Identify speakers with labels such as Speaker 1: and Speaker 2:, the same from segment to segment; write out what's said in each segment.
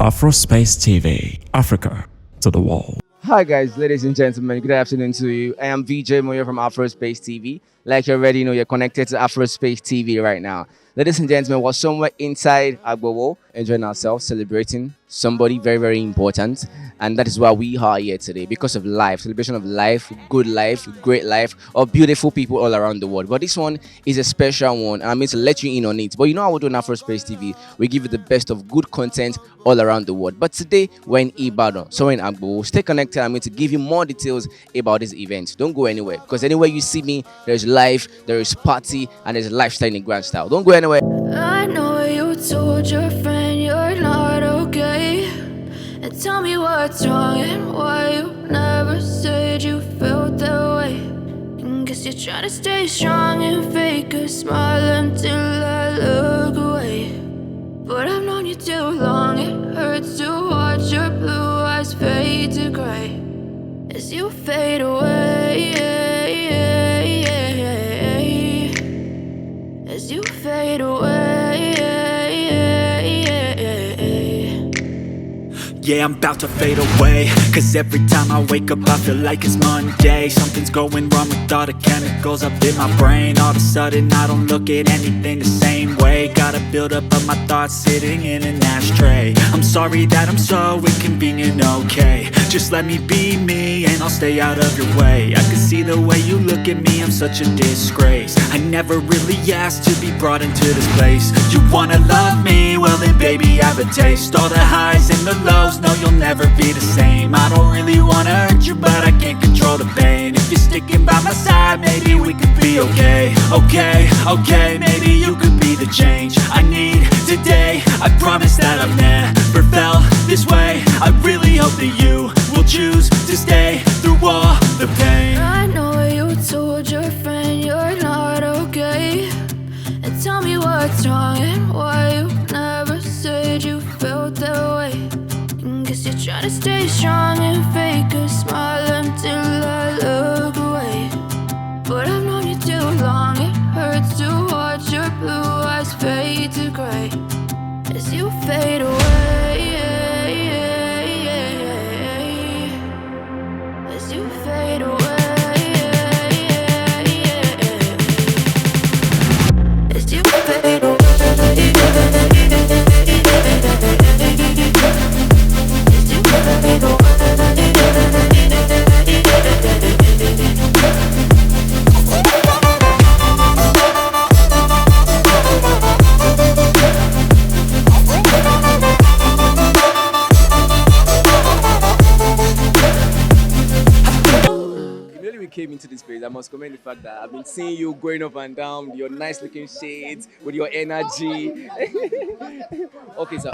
Speaker 1: Afrospace TV, Africa to the wall.
Speaker 2: Hi guys, ladies and gentlemen, good afternoon to you. I am VJ Moyo from Afrospace TV. Like you already know, you're connected to Afrospace TV right now. Ladies and gentlemen, we're somewhere inside Agbowo, enjoying ourselves, celebrating somebody very, very important. And that is why we are here today, because of life, celebration of life, good life, great life, of beautiful people all around the world. But this one is a special one, and I'm going to let you in on it. But you know how we do on Afrospace TV, we give you the best of good content all around the world. But today, we're in Ibadan, so we're in Agbowo. Stay connected, I'm going to give you more details about this event. Don't go anywhere, because anywhere you see me, there's life, there is party, and there's lifestyle in grand style. Don't go anywhere.
Speaker 3: I know you told your friend you're not okay, and tell me what's wrong and why you never said you felt that way. And guess you're trying to stay strong and fake a smile until I look away. But I've known you too long, it hurts to watch your blue eyes fade to gray as you fade away. As you fade away.
Speaker 4: Yeah, I'm about to fade away, cause every time I wake up I feel like it's Monday. Something's going wrong with all the chemicals up in my brain. All of a sudden I don't look at anything the same way. Gotta build up of my thoughts sitting in an ashtray. I'm sorry that I'm so inconvenient, okay. Just let me be me and I'll stay out of your way. I can see the way you look at me, I'm such a disgrace. I never really asked to be brought into this place. You wanna love me? Well then baby I have a taste. All the highs and the lows, no you'll never be the same. I don't really wanna hurt you but I can't control the pain. If you're sticking by my side maybe we could be okay. Okay, maybe you could be the change I need today. I promise that I've never felt this way. I really hope that you will choose to stay through all the pain.
Speaker 3: I know you told your friend you're not okay, and tell me what's wrong and why you never said you felt that way. And guess you're trying to stay strong and fake a smile until I look away. But I've known you too long, it hurts to watch your blue eyes fade to gray as you fade away. As you fade away. As you fade away. As you fade away.
Speaker 2: Immediately we came into this place, I must commend the fact that I've been seeing you going up and down, your nice looking shades, with your energy. Okay, so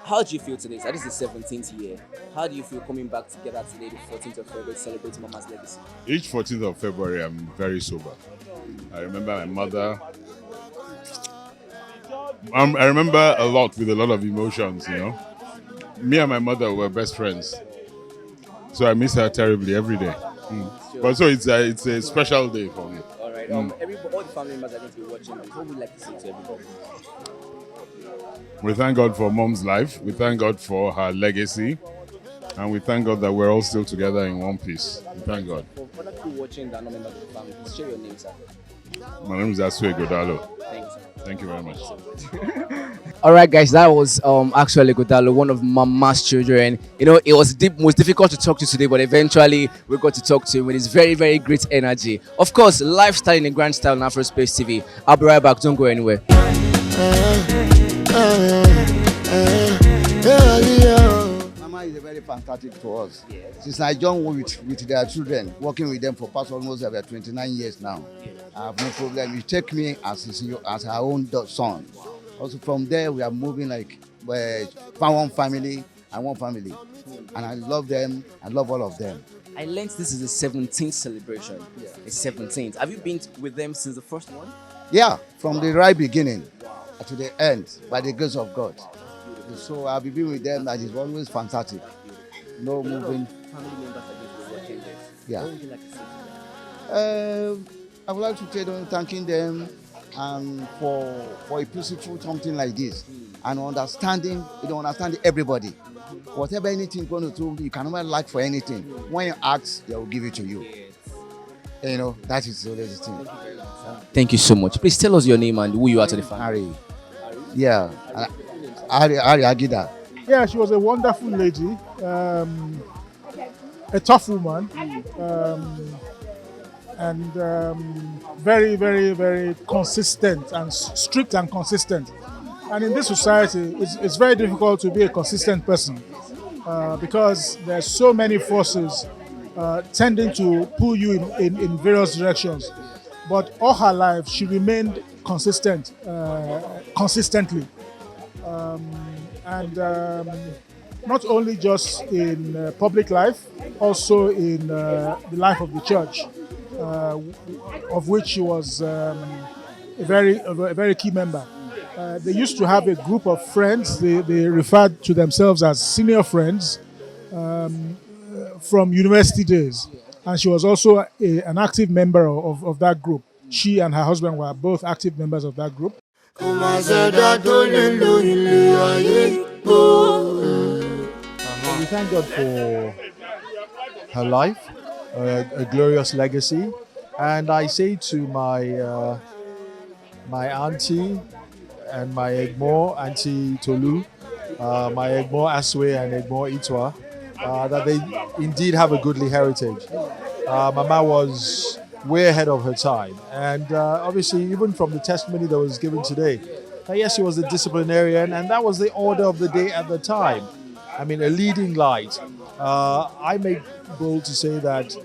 Speaker 2: how do you feel today? So this is the 17th year. How do you feel coming back together today, the 14th of February, to celebrate Mama's legacy?
Speaker 5: Each 14th of February, I'm very sober. I remember my mother. I remember a lot with a lot of emotions, you know. Me and my mother were best friends. So I miss her terribly every day.
Speaker 2: Sure.
Speaker 5: But so it's a special day for me.
Speaker 2: All right. All the family members are going to be watching this. What would you like to say to everybody?
Speaker 5: We thank God for Mom's life. We thank God for her legacy. And we thank God that we're all still together in one piece. We thank God.
Speaker 2: For other people watching that are not members of the family, please share your name, sir.
Speaker 5: My name is Ighodalo.
Speaker 2: Thanks.
Speaker 5: Thank you very much.
Speaker 2: All right, guys, that was actually Ighodalo, one of Mama's children. You know, it was most difficult to talk to today, but eventually we got to talk to him with his very, very great energy. Of course, lifestyle in a grand style on Afrospace TV. I'll be right back. Don't go anywhere.
Speaker 6: Mama is very fantastic to us. Yes. Since I joined with their children, working with them for past almost about 29 years now. Yes. I have no problem. You take me as her own son. Also from there, we are moving like one family and one family. And I love them. I love all of them.
Speaker 2: I learned this is the 17th celebration. Yeah. It's 17th. Have you been with them since the first one?
Speaker 6: Yeah, from the right beginning to the end, by the grace of God. So I'll be with them. That is always fantastic. No moving.
Speaker 2: Family members are going to be watching this.
Speaker 6: Yeah.
Speaker 2: What would you like to say to them?
Speaker 6: I would like to tell them, thanking them and for a peaceful something like this, and understanding, you don't understand everybody. Whatever anything going to do, you can never lack for anything. When you ask, they will give it to you. You know, that is always the thing.
Speaker 2: Thank you so much. Please tell us your name and who you are to the family.
Speaker 6: Ari. Yeah. Ari Agida.
Speaker 7: Yeah, she was a wonderful lady, a tough woman, and very, very, very consistent and strict and consistent. And in this society, it's very difficult to be a consistent person because there's so many forces tending to pull you in various directions. But all her life, she remained consistent, consistently. And not only just in public life, also in the life of the church, of which she was a very key member. They used to have a group of friends. They referred to themselves as senior friends from university days. And she was also an active member of that group. She and her husband were both active members of that group.
Speaker 8: We thank God for her life, a glorious legacy. And I say to my auntie and my Egmo, Auntie Tolu, my Egmo Aswe and Egmo Itwa, that they indeed have a goodly heritage. Mama was way ahead of her time. And obviously, even from the testimony that was given today, yes, she was a disciplinarian, and that was the order of the day at the time. I mean, a leading light. I make bold to say that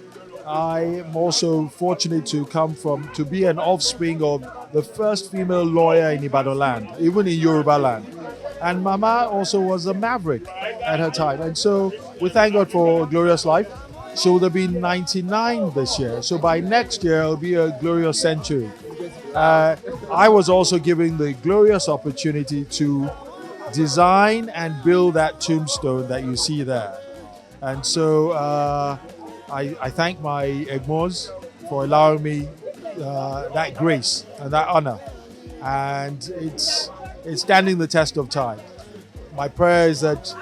Speaker 8: I am also fortunate to be an offspring of the first female lawyer in Ibadan land, even in Yoruba land. And Mama also was a maverick at her time. And so we thank God for a glorious life. She would have been 99 this year. So by next year, it'll be a glorious century. I was also given the glorious opportunity to design and build that tombstone that you see there. And so I thank my Egmos for allowing me that grace and that honor. And it's standing the test of time. My prayer is that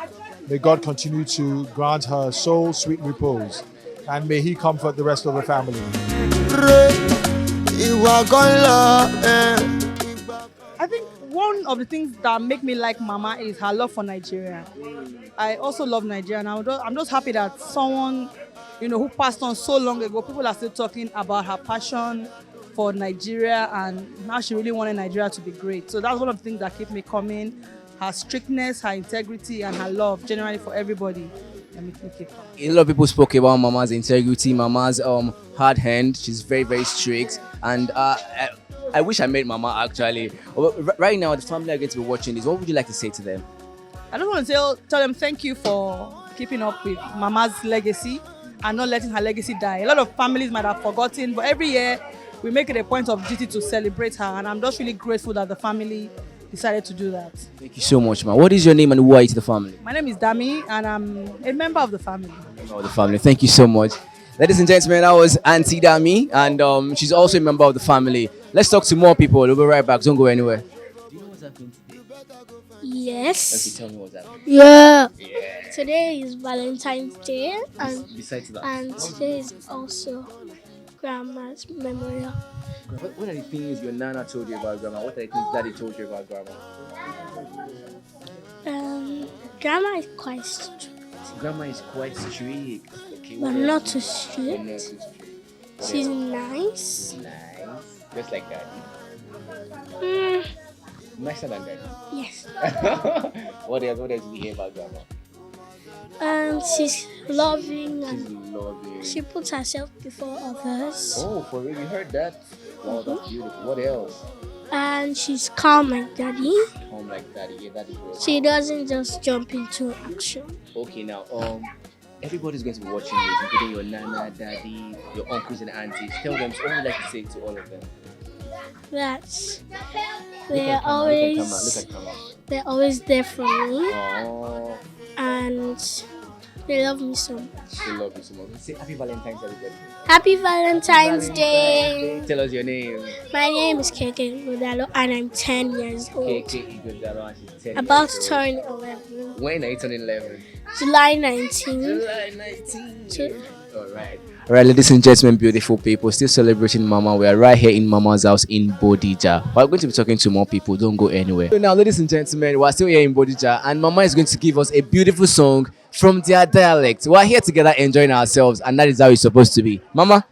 Speaker 8: may God continue to grant her soul sweet repose, and may He comfort the rest of the family.
Speaker 9: I think one of the things that make me like Mama is her love for Nigeria. I also love Nigeria, and I'm just happy that someone, who passed on so long ago, people are still talking about her passion for Nigeria and how she really wanted Nigeria to be great. So that's one of the things that keep me coming. Her strictness, her integrity, and her love generally for everybody.
Speaker 2: A lot of people spoke about Mama's integrity, Mama's hard hand. She's very, very strict. And I wish I met Mama actually. Right now, the family are going to be watching this. What would you like to say to them?
Speaker 9: I just want to tell them thank you for keeping up with Mama's legacy and not letting her legacy die. A lot of families might have forgotten, but every year we make it a point of duty to celebrate her. And I'm just really grateful that the family decided to do that.
Speaker 2: Thank you so much, ma. What is your name and who are you to the family?
Speaker 9: My name is Dami and I'm a member of the family.
Speaker 2: Member of the family. Thank you so much. Ladies and gentlemen, that was Auntie Dami, and she's also a member of the family. Let's talk to more people. We'll be right back. Don't go anywhere. Do you know what's happening today?
Speaker 10: Yes.
Speaker 2: Okay, tell me what's happening.
Speaker 10: Yeah. Today is Valentine's Day, and
Speaker 2: besides that,
Speaker 10: and today is also Grandma's memorial.
Speaker 2: What are the things your Nana told you about Grandma? What are the things Daddy told you about Grandma?
Speaker 10: Grandma is quite strict.
Speaker 2: Grandma is quite strict. Okay,
Speaker 10: But not too strict.
Speaker 2: Not too strict.
Speaker 10: She's nice.
Speaker 2: Nice. Just like Daddy. Nicer than Daddy.
Speaker 10: Yes.
Speaker 2: What else do you hear about Grandma?
Speaker 10: And she's loving
Speaker 2: She's
Speaker 10: and
Speaker 2: loving.
Speaker 10: she puts herself before others.
Speaker 2: Oh, for real? You heard that? Wow, that's beautiful. What else?
Speaker 10: And she's calm like Daddy.
Speaker 2: Home like Daddy. Yeah, that is real.
Speaker 10: She doesn't just jump into action.
Speaker 2: Okay, now, everybody's going to be watching this, including your Nana, Daddy, your uncles and aunties. Tell them, what would you like to say to all of them?
Speaker 10: That
Speaker 2: Look at camera.
Speaker 10: they're always there for me.
Speaker 2: Oh.
Speaker 10: And They love me so much.
Speaker 2: They love you so much. Say Happy Valentine's, everybody.
Speaker 10: Happy Valentine's Day.
Speaker 2: Tell us your name.
Speaker 10: My name is Keke Ighodalo and I'm 10 years old.
Speaker 2: KK Ighodalo, and she's 10
Speaker 10: About to
Speaker 2: years
Speaker 10: turn
Speaker 2: old.
Speaker 10: 11.
Speaker 2: When are you turning 11?
Speaker 10: July 19.
Speaker 2: July 19. All right. All right, ladies and gentlemen, beautiful people, still celebrating Mama. We are right here in Mama's house in Bodija. We're going to be talking to more people. Don't go anywhere. So now, ladies and gentlemen, we're still here in Bodija, and Mama is going to give us a beautiful song from their dialect. We're here together enjoying ourselves, and that is how it's supposed to be. Mama?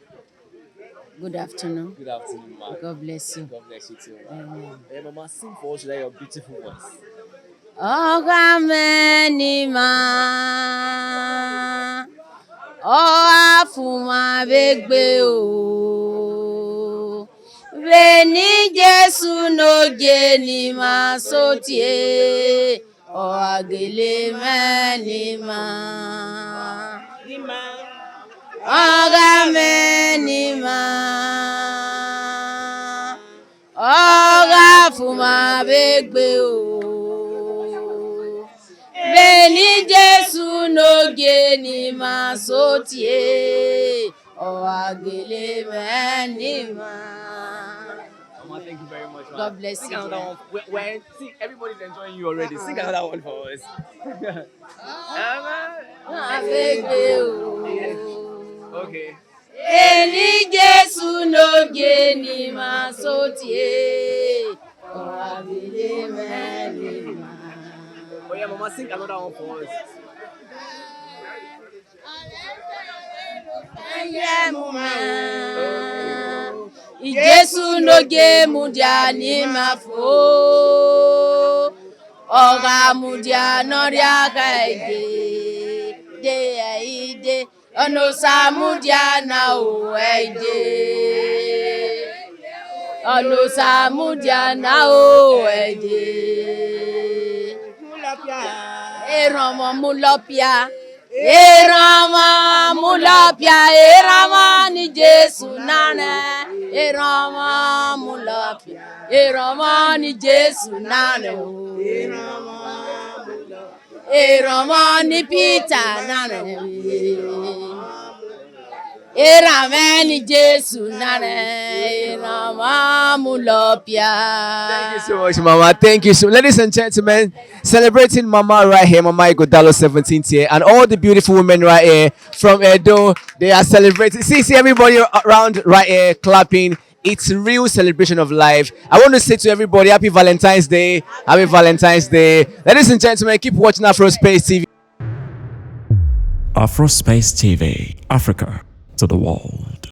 Speaker 11: Good afternoon.
Speaker 2: Good afternoon, Ma.
Speaker 11: God bless you.
Speaker 2: God bless you too.
Speaker 11: Amen.
Speaker 2: Hey, Mama, sing for us today your beautiful voice.
Speaker 11: Ọ̀gámẹ́nìmá ọ̀háfùmábẹ́gbẹ́ o bẹ́ẹ̀ni Jésù n'oge n'ima sotie ọ̀hágẹ̀lẹ́mẹ́nìmá ọ̀gámẹ́nìmá ọ̀háfùmábẹ́gbẹ́ o bẹ́ẹ̀ni Jésù n'oge n'ima sotie ọ̀hágẹ̀lẹ́mẹ́nìmá.
Speaker 2: Mama, thank you very much.
Speaker 11: God bless
Speaker 2: Sing
Speaker 11: you.
Speaker 2: another one. See, everybody's enjoying you already. Sing another one for us.
Speaker 11: Abẹ́gbẹ́ o.
Speaker 2: Okay.
Speaker 11: Bẹ́ẹ̀ni Jésù n'oge n'ima sotie ọ̀hágẹ̀lẹ́mẹ́nìmá.
Speaker 2: Oh yeah, Mama, sing another one for us.
Speaker 11: Jésù n'oge mudia n'ime afọ ọga mudia n'ọrịa aka ide de ide ọnụsa mudia na ụwa ide ọnụsa mudia na ụwa ide ịrọmọ mulọpịa Irama mulapia, irama ni Jesu nane. Irama mulapia, irama ni Jesu nane. Irama ni Peter nane. Irama ni Jesu nane. Irama mulapia.
Speaker 2: Thank you so much, Mama. Thank you so much. Ladies and gentlemen, celebrating Mama right here, Mama Ighodalo 17th year, and all the beautiful women right here from Edo, they are celebrating. See everybody around right here clapping. It's a real celebration of life. I want to say to everybody, Happy Valentine's Day. Happy Valentine's Day. Ladies and gentlemen, keep watching Afro Space TV.
Speaker 1: Afro Space TV, Africa to the world.